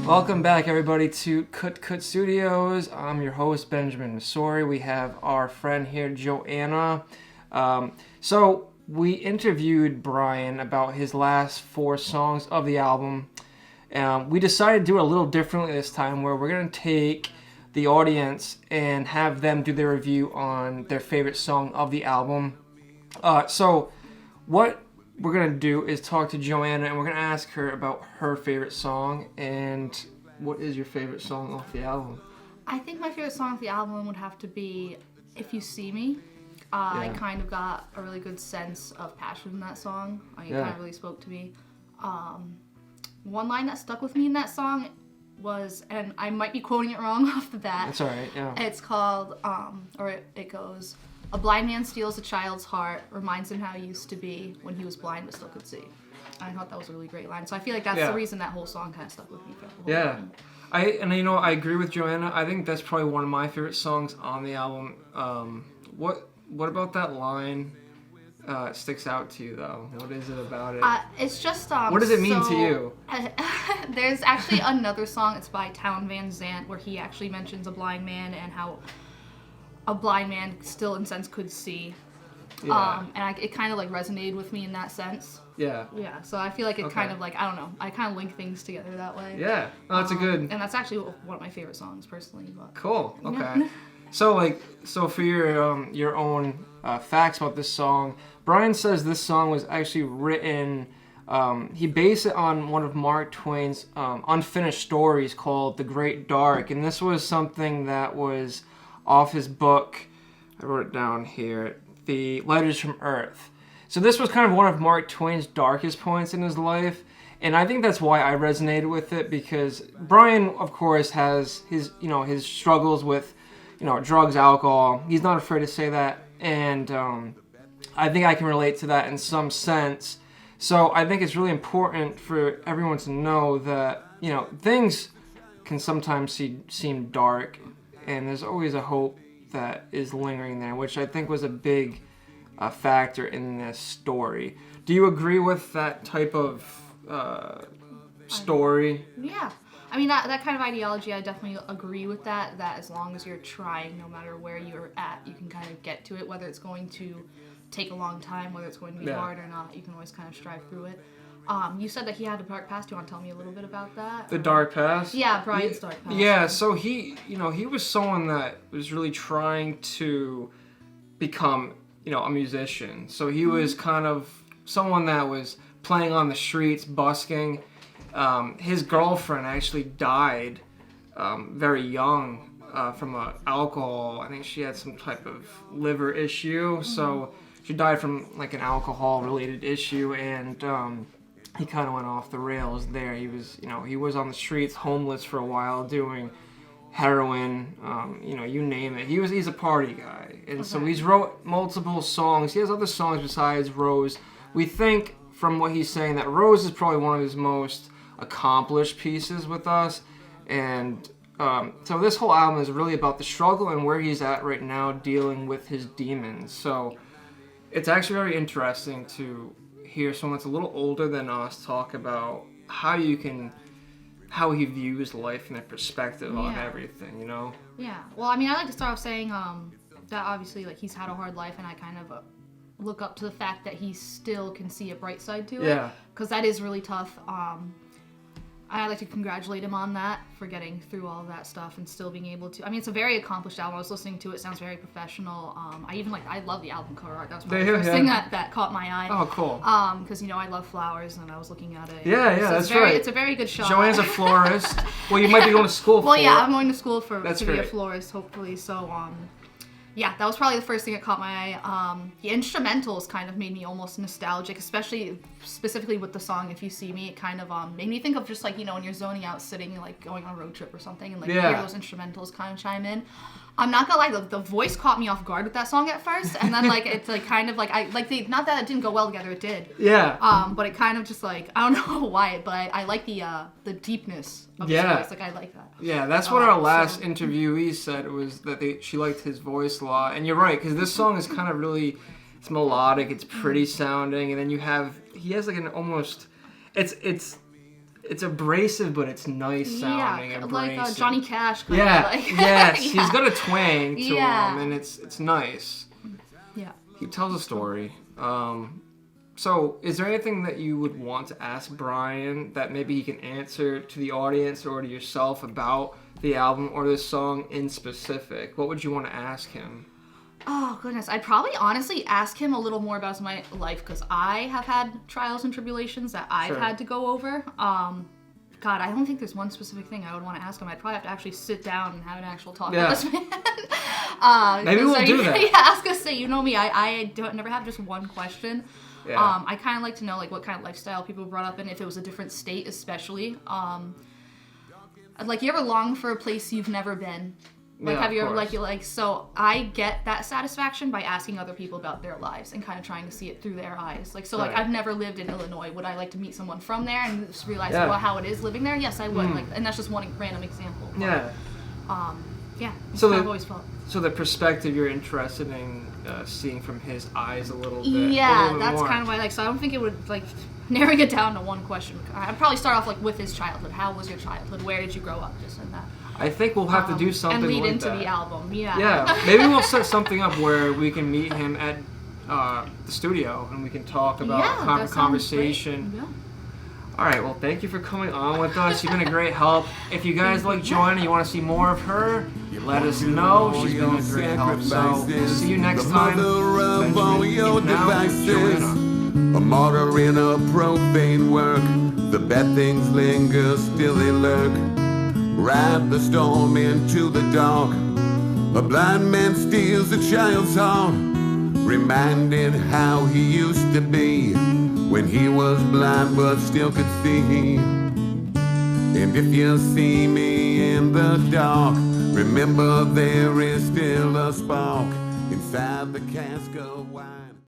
Welcome back, everybody, to KutKutStudios. I'm your host, Benjamin Missouri. We have our friend here, Joana. So we interviewed Brian about his last 4 songs of the album. We decided to do it a little differently this time, where we're going to take the audience and have them do their review on their favorite song of the album. So what we're going to do is talk to Joana, and we're going to ask her about her favorite song. And what is your favorite song off the album? I think my favorite song off the album would have to be If You See Me. I kind of got a really good sense of passion in that song. It kind of really spoke to me. One line that stuck with me in that song was, and I might be quoting it wrong off the bat. That's all right, yeah. It's called, it goes, "A blind man steals a child's heart, reminds him how he used to be when he was blind but still could see." I thought that was a really great line. So I feel like that's the reason that whole song kind of stuck with me for the whole album. I agree with Joana. I think that's probably one of my favorite songs on the album. What about that line sticks out to you, though? What is it about it? It's just what does it mean to you? There's actually another song. It's by Town Van Zandt, where he actually mentions a blind man and how a blind man still, in a sense, could see. Yeah. It kind of like resonated with me in that sense. Yeah. Yeah. So I feel like it kind of like, I don't know, I kind of link things together that way. Yeah. Oh, that's a good. And that's actually one of my favorite songs personally. But Cool. Okay. So for your own facts about this song, Brian says this song was actually written. He based it on one of Mark Twain's unfinished stories called The Great Dark, and this was something that was off his book. I wrote it down here. The Letters from Earth. So this was kind of one of Mark Twain's darkest points in his life, and I think that's why I resonated with it, because Brian, of course, has his struggles with drugs, alcohol. He's not afraid to say that, and I think I can relate to that in some sense. So I think it's really important for everyone to know that things can sometimes seem dark, and there's always a hope that is lingering there, which I think was a big factor in this story. Do you agree with that type of story? Yeah. I mean, that kind of ideology, I definitely agree with that as long as you're trying, no matter where you're at, you can kind of get to it, whether it's going to take a long time, whether it's going to be hard or not, you can always kind of strive through it. You said that he had a dark past. Do you want to tell me a little bit about that? The dark past? Yeah, Brian's dark past. Yeah, so he was someone that was really trying to become, a musician. So he was kind of someone that was playing on the streets, busking. His girlfriend actually died very young from alcohol. I think she had some type of liver issue. So she died from like an alcohol-related issue, and he kind of went off the rails there. He was on the streets, homeless for a while, doing heroin, you name it. He's a party guy, and so he's wrote multiple songs. He has other songs besides Rose. We think from what he's saying that Rose is probably one of his most accomplished pieces with us, and so this whole album is really about the struggle and where he's at right now dealing with his demons. So it's actually very interesting to hear someone that's a little older than us talk about how he views life and their perspective on everything, Yeah. Well, I mean, I like to start off saying that obviously, like, he's had a hard life, and I kind of look up to the fact that he still can see a bright side to it. Yeah. Because that is really tough. I'd like to congratulate him on that, for getting through all of that stuff and still being able to. I mean, it's a very accomplished album. I was listening to it. It sounds very professional. I love the album cover art. That was probably the first thing that caught my eye. Oh, cool. Because, I love flowers, and I was looking at it. Yeah, that's right. It's a very good shot. Joanne's a florist. Well, you might be going to school for it. Well, yeah, I'm going to school to great. be a florist, hopefully. So, yeah, that was probably the first thing that caught my eye. The instrumentals kind of made me almost nostalgic, specifically with the song "If You See Me." It kind of made me think of just like when you're zoning out, sitting like going on a road trip or something, and like hear those instrumentals kind of chime in. I'm not gonna lie, the voice caught me off guard with that song at first, and then like it's like kind of like not that it didn't go well together, it did. Yeah. But it kind of just like I don't know why, but I like the deepness of his voice. Like I like that. Yeah, that's what our last interviewee said, was that she liked his voice a lot, and you're right, because this song is kind of really, it's melodic, it's pretty sounding, and then he has like an almost, it's it's abrasive, but it's nice sounding. Yeah, abrasive. like Johnny Cash. Kind yeah, of like. yes, Yeah. he's got a twang to Yeah. him, and it's nice. Yeah. He tells a story. So, is there anything that you would want to ask Brian that maybe he can answer to the audience or to yourself about the album or this song in specific? What would you want to ask him? Oh, goodness. I'd probably honestly ask him a little more about my life because I have had trials and tribulations that I've Sure. had to go over. God, I don't think there's one specific thing I would want to ask him. I'd probably have to actually sit down and have an actual talk with this man. Maybe we'll do that. Yeah, I was going to say, you know me, I don't never have just one question. Yeah. I kind of like to know like what kind of lifestyle people were brought up in, if it was a different state especially. Like, you ever long for a place you've never been? Like, Yeah, have you of ever, course. so I get that satisfaction by asking other people about their lives and kind of trying to see it through their eyes. Like, so, like, Right. I've never lived in Illinois. Would I like to meet someone from there and just realize Yeah. how it is living there? Yes, I would. Like, and that's just one random example. But, Yeah. yeah. It's So kind the- of always felt. So the perspective you're interested in seeing from his eyes a little bit. Yeah, that's kind of why, so I don't think it would, narrowing it down to one question. I'd probably start off, with his childhood. How was your childhood? Where did you grow up? This and that. I think we'll have to do something and lead like into that. the album. Yeah. Yeah, maybe we'll set something up where we can meet him at the studio and we can talk about Yeah, have a that sounds conversation. great. Yeah. All right, well, thank you for coming on with us. You've been a great help. If you guys like Joana, you want to see more of her, let us know. She's been a great help. So we'll see you next time. Of all your Now, devices, Joana. a martyr in a profane work. The bad things linger, still they lurk. Ride the storm into the dark. A blind man steals a child's heart, reminded how he used to be when he was blind but still could see. And if you see me in the dark, remember there is still a spark inside the cask of wine.